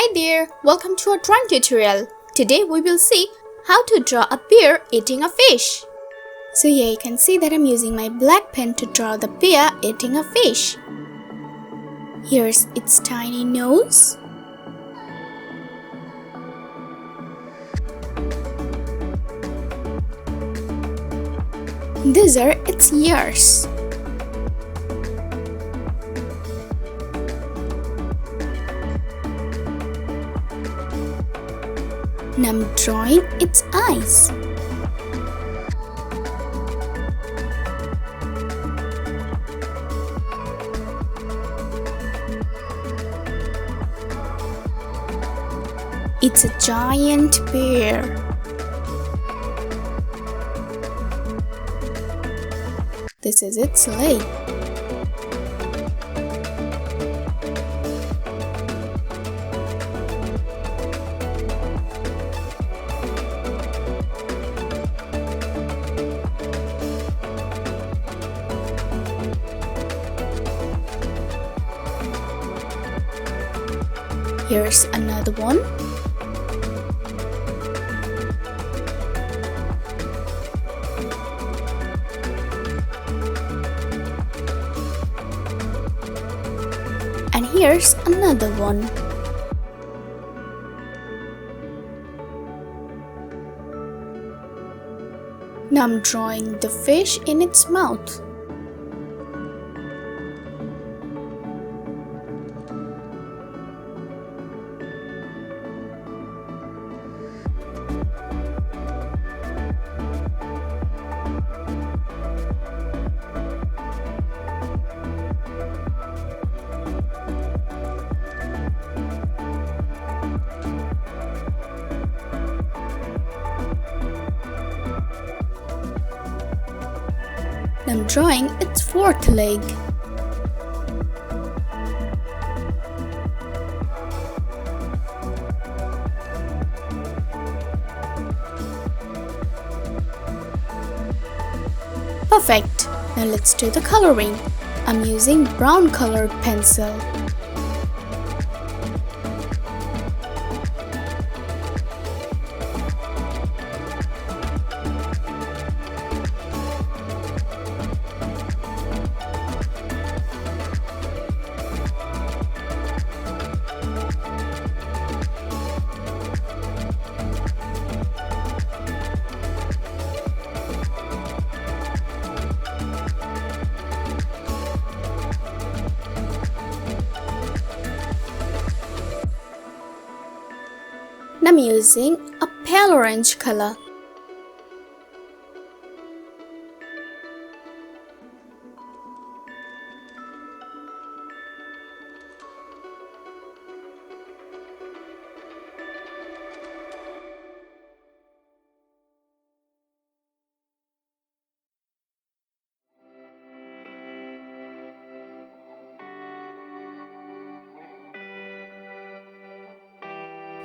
Hi there, welcome to our drawing tutorial. Today we will see how to draw a bear eating a fish. So here you can see that I'm using my black pen to draw the bear eating a fish. Here's its tiny nose. These are its ears. Now I'm drawing its eyes. It's a giant bear. This is its leg. Here's another one. And here's another one. Now I'm drawing the fish in its mouth. I'm drawing its fourth leg. Perfect! Now let's do the coloring. I'm using brown colored pencil. I'm using a pale orange color.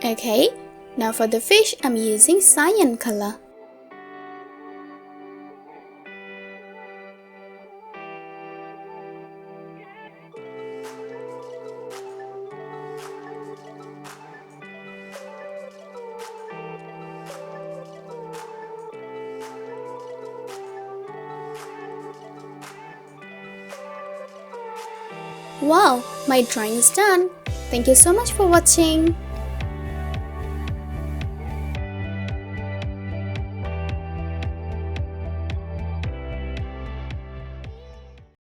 Okay. Now for the fish, I'm using cyan color. Wow, my drawing is done. Thank you so much for watching.